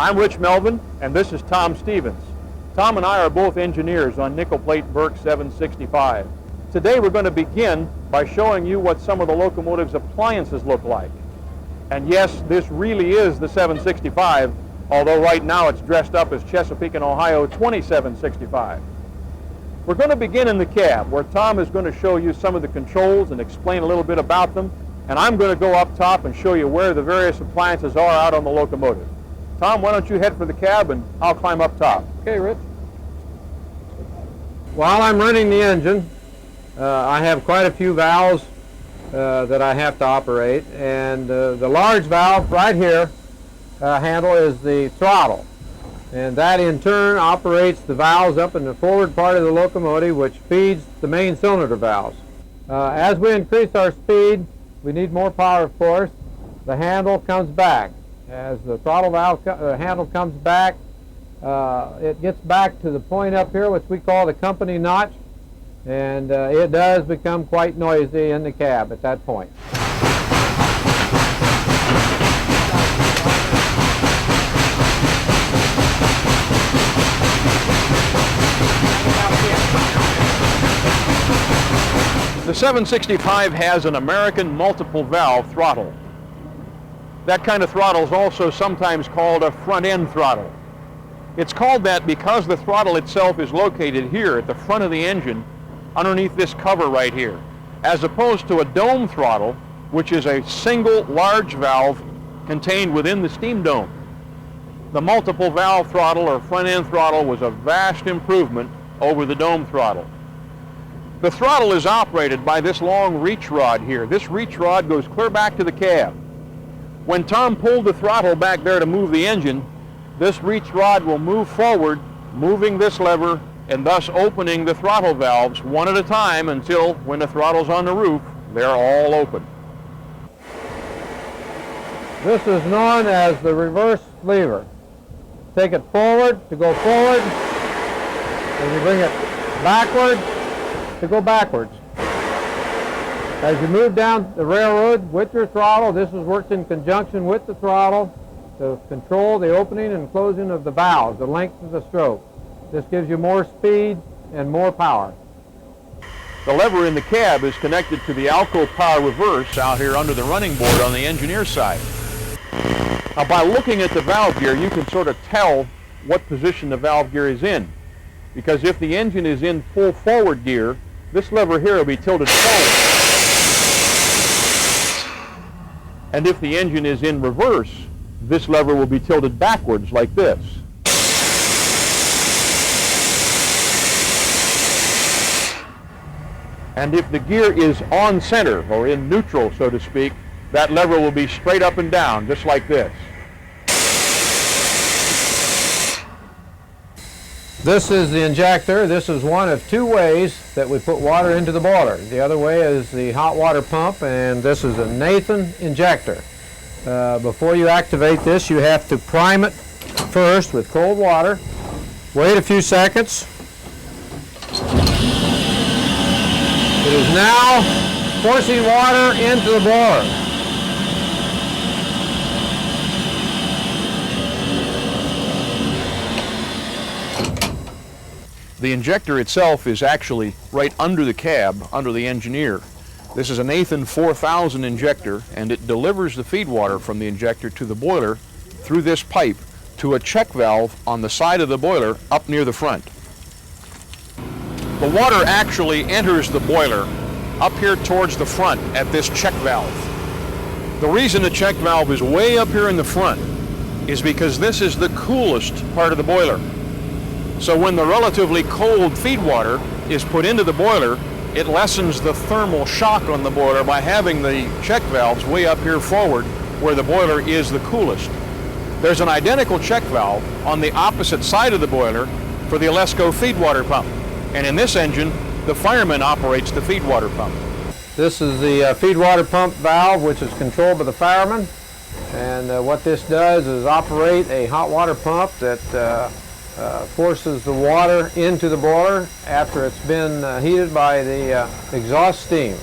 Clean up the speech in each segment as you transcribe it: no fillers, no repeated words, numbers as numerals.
I'm Rich Melvin, and this is Tom Stevens. Tom and I are both engineers on nickel plate Burke 765. Today we're going to begin by showing you what some of the locomotive's appliances look like. And yes, this really is the 765, although right now it's dressed up as Chesapeake and Ohio 2765. We're going to begin in the cab, where Tom is going to show you some of the controls and explain a little bit about them, and I'm going to go up top and show you where the various appliances are out on the locomotive. Tom, why don't you head for the cab and I'll climb up top. Okay, Rich? While I'm running the engine, I have quite a few valves that I have to operate, and the large valve right here handle is the throttle, and that in turn operates the valves up in the forward part of the locomotive, which feeds the main cylinder valves. As we increase our speed, we need more power, of course. The handle comes back. As the throttle valve handle comes back, it gets back to the point up here, which we call the company notch, and it does become quite noisy in the cab at that point. The 765 has an American multiple valve throttle. That kind of throttle is also sometimes called a front-end throttle. It's called that because the throttle itself is located here at the front of the engine underneath this cover right here, as opposed to a dome throttle, which is a single large valve contained within the steam dome. The multiple valve throttle or front-end throttle was a vast improvement over the dome throttle. The throttle is operated by this long reach rod here. This reach rod goes clear back to the cab. When Tom pulled the throttle back there to move the engine, this reach rod will move forward, moving this lever and thus opening the throttle valves one at a time until, when the throttle's on the roof, they're all open. This is known as the reverse lever. Take it forward to go forward, and you bring it backward to go backwards. As you move down the railroad with your throttle, this works in conjunction with the throttle to control the opening and closing of the valves, the length of the stroke. This gives you more speed and more power. The lever in the cab is connected to the Alco power reverse out here under the running board on the engineer's side. Now, by looking at the valve gear, you can sort of tell what position the valve gear is in, because if the engine is in full forward gear, this lever here will be tilted forward. And if the engine is in reverse, this lever will be tilted backwards like this. And if the gear is on center, or in neutral, so to speak, that lever will be straight up and down, just like this. This is the injector. This is one of two ways that we put water into the boiler. The other way is the hot water pump, and this is a Nathan injector. Before you activate this, you have to prime it first with cold water. Wait a few seconds. It is now forcing water into the boiler. The injector itself is actually right under the cab, under the engineer. This is a Nathan 4000 injector, and it delivers the feed water from the injector to the boiler through this pipe to a check valve on the side of the boiler up near the front. The water actually enters the boiler up here towards the front at this check valve. The reason the check valve is way up here in the front is because this is the coolest part of the boiler. So when the relatively cold feed water is put into the boiler, it lessens the thermal shock on the boiler by having the check valves way up here forward where the boiler is the coolest. There's an identical check valve on the opposite side of the boiler for the Alesco feed water pump. And in this engine, the fireman operates the feed water pump. This is the feed water pump valve, which is controlled by the fireman. And what this does is operate a hot water pump that forces the water into the boiler after it's been heated by the exhaust steam.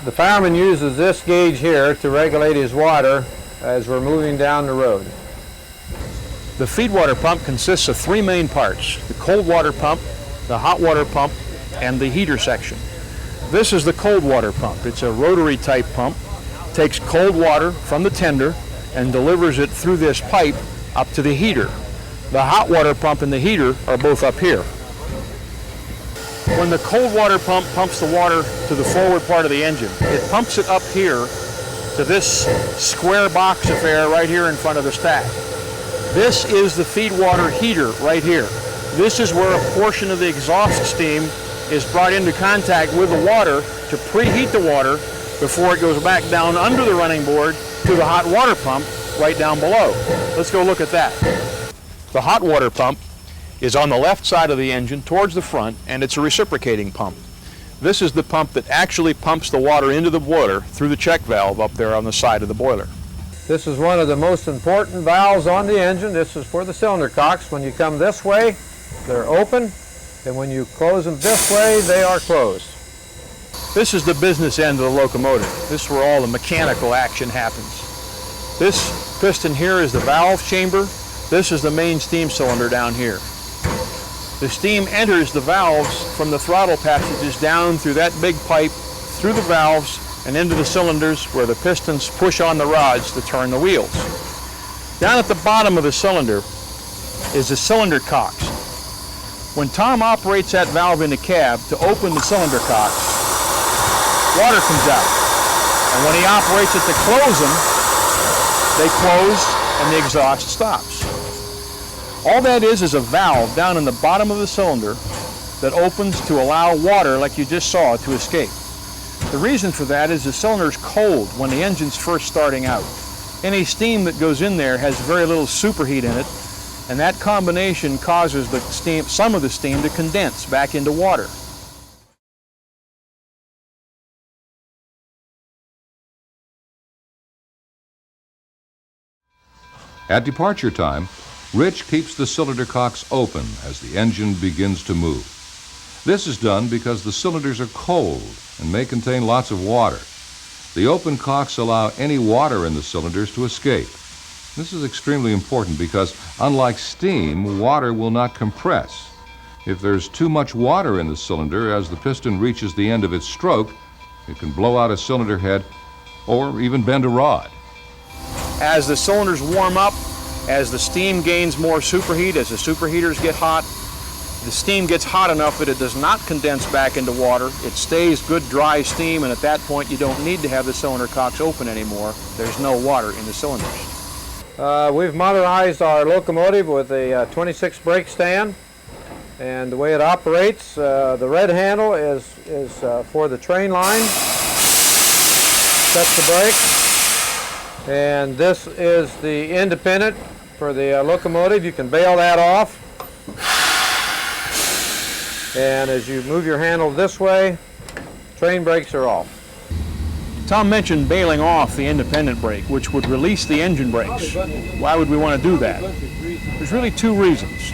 The fireman uses this gauge here to regulate his water as we're moving down the road. The feed water pump consists of three main parts: the cold water pump, the hot water pump, and the heater section. This is the cold water pump. It's a rotary type pump. Takes cold water from the tender and delivers it through this pipe up to the heater. The hot water pump and the heater are both up here. When the cold water pump pumps the water to the forward part of the engine, it pumps it up here to this square box affair right here in front of the stack. This is the feed water heater right here. This is where a portion of the exhaust steam is brought into contact with the water to preheat the water before it goes back down under the running board to the hot water pump right down below. Let's go look at that. The hot water pump is on the left side of the engine towards the front, and it's a reciprocating pump. This is the pump that actually pumps the water into the boiler through the check valve up there on the side of the boiler. This is one of the most important valves on the engine. This is for the cylinder cocks. When you come this way, they're open, and when you close them this way, they are closed. This is the business end of the locomotive. This is where all the mechanical action happens. This piston here is the valve chamber. This is the main steam cylinder down here. The steam enters the valves from the throttle passages down through that big pipe, through the valves, and into the cylinders where the pistons push on the rods to turn the wheels. Down at the bottom of the cylinder is the cylinder cocks. When Tom operates that valve in the cab to open the cylinder cocks, water comes out. And when he operates it to close them, they close and the exhaust stops. All that is a valve down in the bottom of the cylinder that opens to allow water, like you just saw, to escape. The reason for that is the cylinder's cold when the engine's first starting out. Any steam that goes in there has very little superheat in it, and that combination causes the steam, some of the steam to condense back into water. At departure time, Rich keeps the cylinder cocks open as the engine begins to move. This is done because the cylinders are cold and may contain lots of water. The open cocks allow any water in the cylinders to escape. This is extremely important because, unlike steam, water will not compress. If there's too much water in the cylinder as the piston reaches the end of its stroke, it can blow out a cylinder head or even bend a rod. As the cylinders warm up, as the steam gains more superheat, as the superheaters get hot, the steam gets hot enough that it does not condense back into water. It stays good dry steam, and at that point you don't need to have the cylinder cocks open anymore. There's no water in the cylinders. We've modernized our locomotive with a 26 brake stand, and the way it operates, the red handle is for the train line, sets the brake, and this is the independent for the locomotive. You can bail that off, and as you move your handle this way, train brakes are off. Tom mentioned bailing off the independent brake, which would release the engine brakes. Why would we want to do that? There's really two reasons: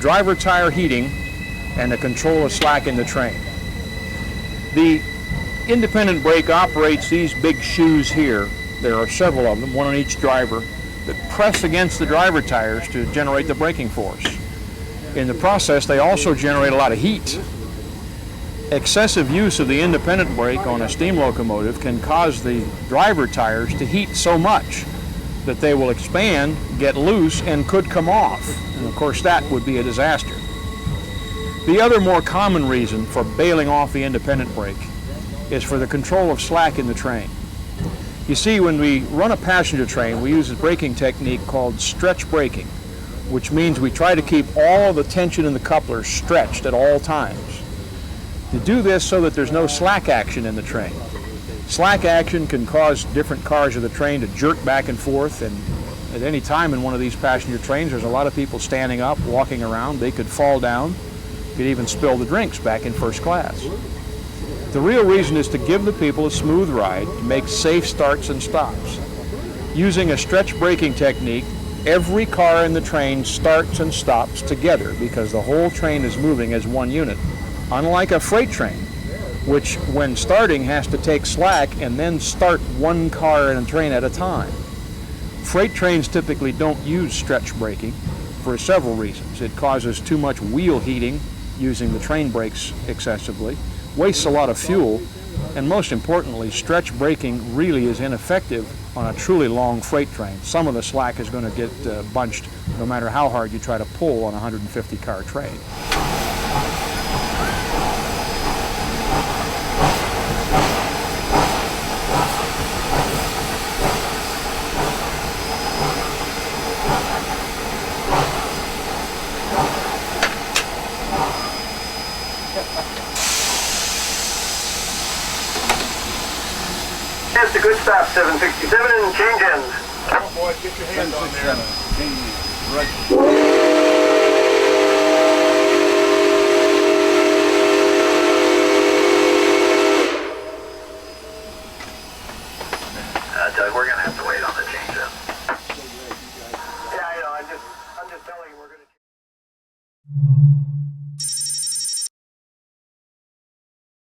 driver tire heating and the control of slack in the train. The independent brake operates these big shoes here. There are several of them, one on each driver, that press against the driver tires to generate the braking force. In the process, they also generate a lot of heat. Excessive use of the independent brake on a steam locomotive can cause the driver tires to heat so much that they will expand, get loose, and could come off. And of course, that would be a disaster. The other more common reason for bailing off the independent brake is for the control of slack in the train. You see, when we run a passenger train, we use a braking technique called stretch braking, which means we try to keep all the tension in the couplers stretched at all times. To do this so that there's no slack action in the train. Slack action can cause different cars of the train to jerk back and forth, and at any time in one of these passenger trains, there's a lot of people standing up, walking around. They could fall down, could even spill the drinks back in first class. The real reason is to give the people a smooth ride, to make safe starts and stops. Using a stretch braking technique, Every car in the train starts and stops together because the whole train is moving as one unit. Unlike a freight train, which when starting has to take slack and then start one car in a train at a time. Freight trains typically don't use stretch braking for several reasons. It causes too much wheel heating using the train brakes excessively, wastes a lot of fuel, and most importantly, stretch braking really is ineffective on a truly long freight train. Some of the slack is going to get bunched no matter how hard you try to pull on a 150-car train. That's a good stop, 767, and change ends. Come on, boys, get your hands on there. Doug, we're gonna have to wait on the change end. Yeah, I know. I'm just telling you we're gonna.